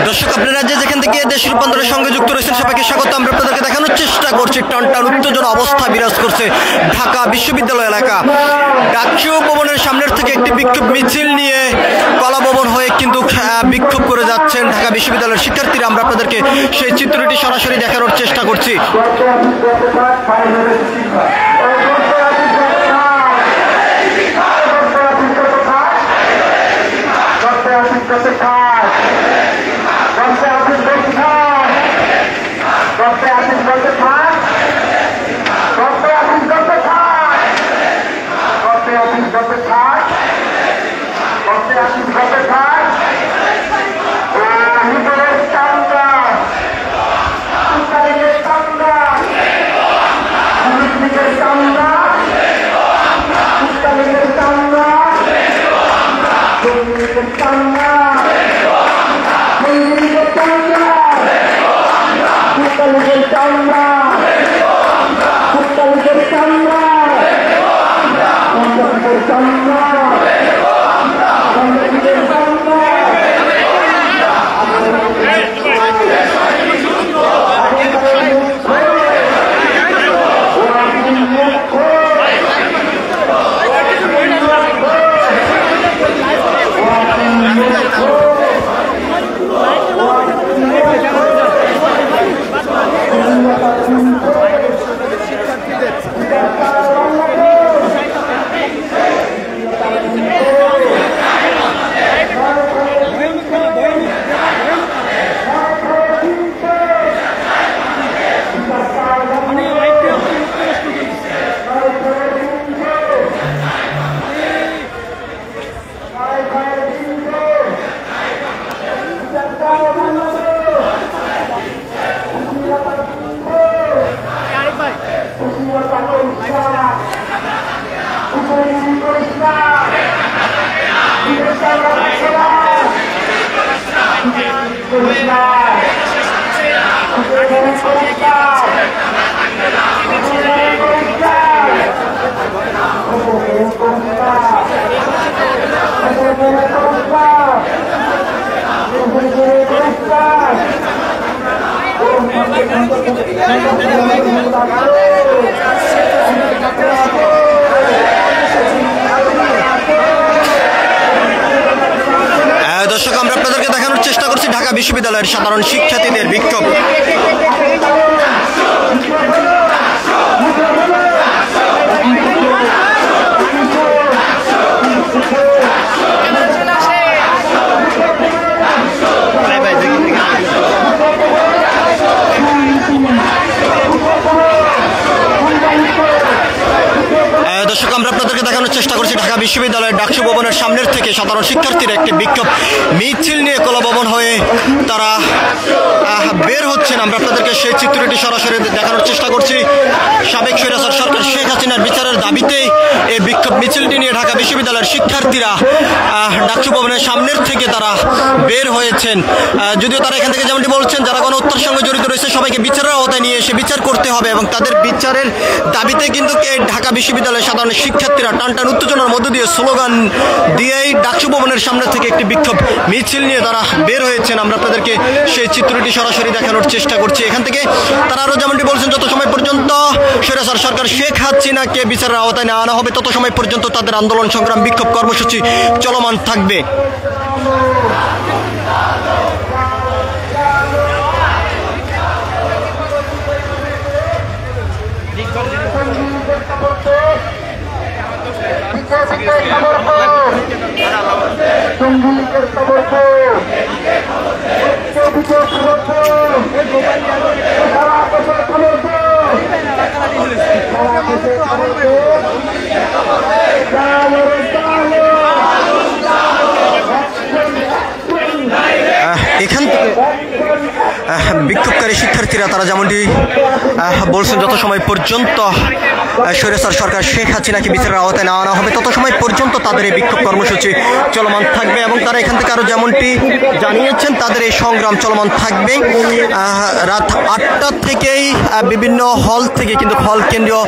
দর্শক আপনারা যেখান থেকে দেশ রূপান্তরের সঙ্গে যুক্ত রয়েছেন সবাইকে স্বাগত। আমরা আপনাদেরকে দেখানোর চেষ্টা করছি টানটান উত্তেজনা অবস্থা বিরাজ করছে ঢাকা বিশ্ববিদ্যালয় এলাকা। ডাকসু ভবনের সামনের থেকে একটি বিক্ষোভ মিছিল নিয়ে কলা ভবন হয়ে কিন্তু বিক্ষোভ করে যাচ্ছেন ঢাকা বিশ্ববিদ্যালয়ের শিক্ষার্থীরা। আমরা আপনাদেরকে সেই চিত্রটি সরাসরি দেখানোর চেষ্টা করছি। দর্শক আমরা আপনাদেরকে দেখানোর চেষ্টা করছি ঢাকা বিশ্ববিদ্যালয়ের সাধারণ শিক্ষার্থীদের বিক্ষোভ। দর্শক আমরা আপনাদেরকে দেখানোর চেষ্টা করছি ঢাকা বিশ্ববিদ্যালয়ের ডাকসু ভবনের সামনের থেকে সাধারণ শিক্ষার্থীরা একটি বিক্ষোভ মিছিল নিয়ে কলা ভবন হয়ে তারা বের হচ্ছেন। আমরা আপনাদেরকে সেই চিত্রটি সরাসরি দেখানোর চেষ্টা করছি। সাবেক স্বৈরাচার সরকার শেখ হাসিনার বিচারের দাবিতে এই বিক্ষোভ মিছিলটি নিয়ে ঢাকা বিশ্ববিদ্যালয়ের শিক্ষার্থীরা ডাকসু ভবনের সামনের থেকে তারা বের হয়েছেন। যদিও তারা এখান থেকে যেমনটি বলছেন যারা গণ হত্যার সঙ্গে জড়িত রয়েছে সবাইকে বিচারের আওতায় নিয়ে এসে বিচার করতে হবে এবং তাদের বিচারের দাবিতে কিন্তু এই ঢাকা বিশ্ববিদ্যালয়ের সাধারণ শিক্ষার্থীরা টানটান উত্তেজনার মধ্য দিয়ে স্লোগান দিয়েই ডাকসু ভবনের সামনে থেকে একটি বিক্ষোভ মিছিল নিয়ে তারা বের হয়েছেন। আমরা আপনাদেরকে সেই চিত্রটি সরাসরি দেখানোর চেষ্টা করছি। এখান থেকে তারা আরও যেমনটি বলছেন যত সময় পর্যন্ত স্বৈরাচার সরকার শেখ হাসিনাকে বিচারের আওতায় না আনা হবে তত সময় পর্যন্ত তাদের আন্দোলন সংগ্রাম বিক্ষোভ কর্মসূচি চলমান থাকবে। বিক্ষোভকারী শিক্ষার্থীরা তারা যেমনটি বলছেন, যত সময় পর্যন্ত স্বৈরাচার সরকার শেখ হাসিনাকে বিচারের আওতায় না আনা হবে তত সময় পর্যন্ত তাদের এই বিক্ষোভ কর্মসূচি চলমান থাকবে এবং তারা এখান থেকে আরও যেমনটি জানিয়েছেন তাদের এই সংগ্রাম চলমান থাকবে। রাত 8টা থেকেই বিভিন্ন হল থেকে কিন্তু হল কেন্দ্রীয়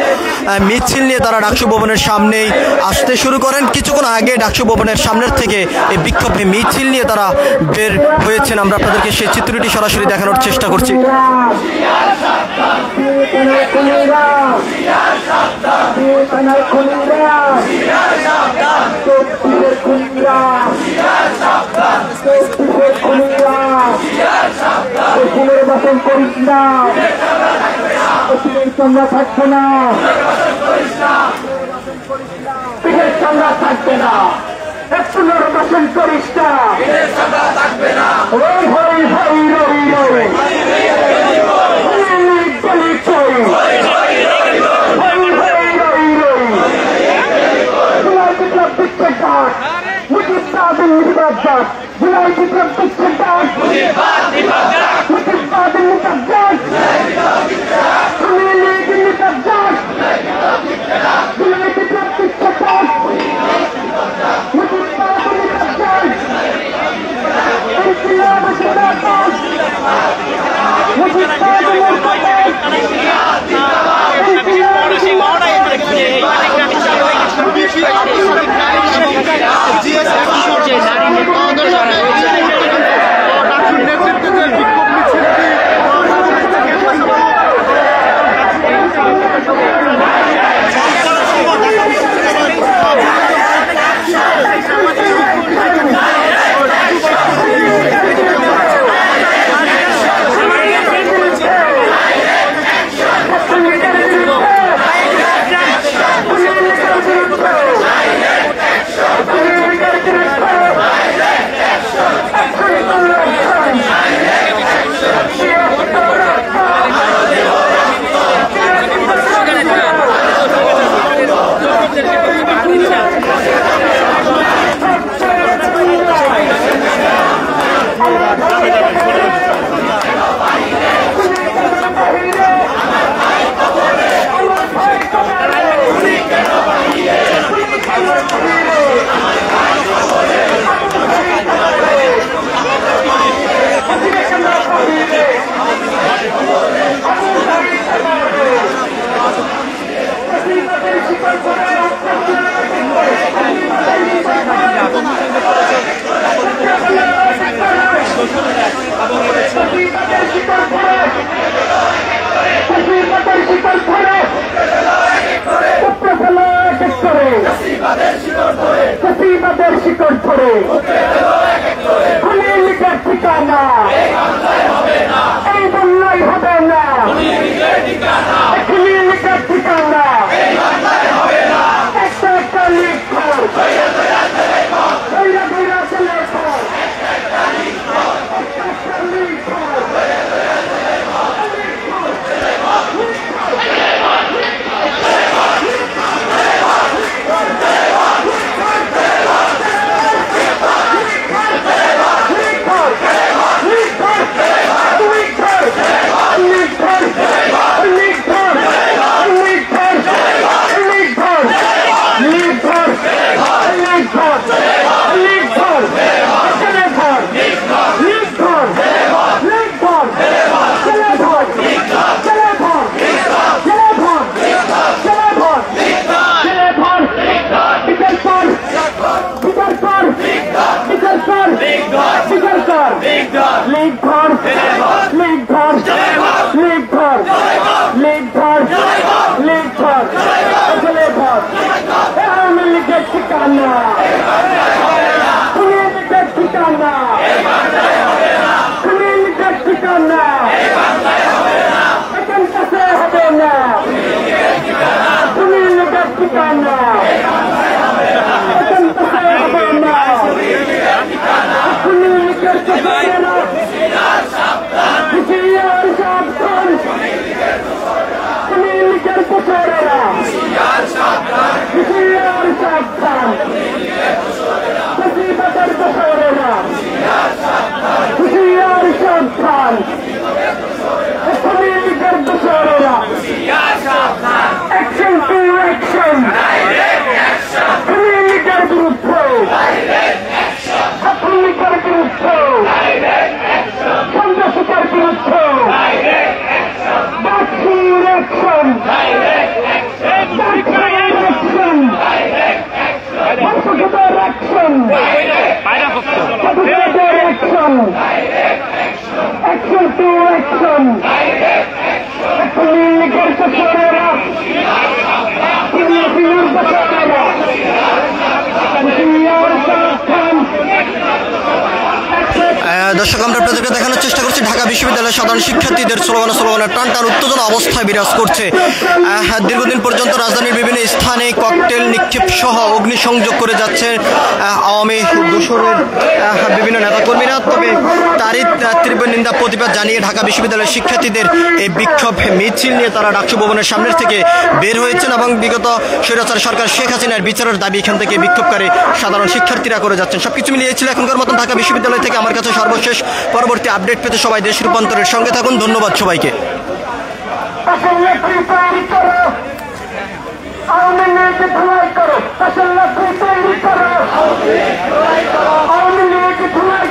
মিছিল নিয়ে তারা ডাকসু ভবনের সামনেই আসতে শুরু করেন। কিছুক্ষণ আগে ডাকসু ভবনের সামনের থেকে এই বিক্ষোভ মিছিল নিয়ে তারা বের হয়েছেন। আমরা আপনাদেরকে সেই চিত্রটি সরাসরি দেখানোর চেষ্টা করছি। থাকবে না, থাকবে না, পুনর্বাসন করিস না, ওই হই হই রই রই শিকড় ধরে ঠিকানা এই বন্যায় হবে না, ঠিকানা একটা একটা লিখর অ্যাকশন অ্যাকশন টু অ্যাকশন লীগের দোষরেরা সিনিয়র দোষরেরা সিনিয়র সাবধান দর্শক আমরা আপনাদেরকে দেখানোর চেষ্টা করছি ঢাকা বিশ্ববিদ্যালয়ের সাধারণ শিক্ষার্থীদের স্লোগানের টান উত্তেজনা অবস্থায় বিরাজ করছে। দীর্ঘদিন পর্যন্ত রাজধানীর বিভিন্ন স্থানে ককটেল নিক্ষেপ সহ অগ্নিসংযোগ করে যাচ্ছে আওয়ামী দোসরের বিভিন্ন নেতাকর্মীরা। তবে তারই তীব্র নিন্দা প্রতিবাদ জানিয়ে ঢাকা বিশ্ববিদ্যালয়ের শিক্ষার্থীদের এই বিক্ষোভ মিছিল নিয়ে তারা ডাকসু ভবনের সামনের থেকে বের হয়েছেন এবং বিগত স্বৈরাচার সরকার শেখ হাসিনার বিচারের দাবি এখান থেকে বিক্ষোভকারী সাধারণ শিক্ষার্থীরা করে যাচ্ছেন। সবকিছু মিলিয়েছিল এখনকার মতন ঢাকা বিশ্ববিদ্যালয় থেকে আমার কাছে সর্বশেষ। পরবর্তী আপডেট পেতে সবাই দেশ রূপান্তরের সঙ্গে থাকুন। ধন্যবাদ সবাইকে। আওয়ামী লীগ ধুলাই করো, আসল তৈরি করো, আওয়ামী লীগ ধুলাই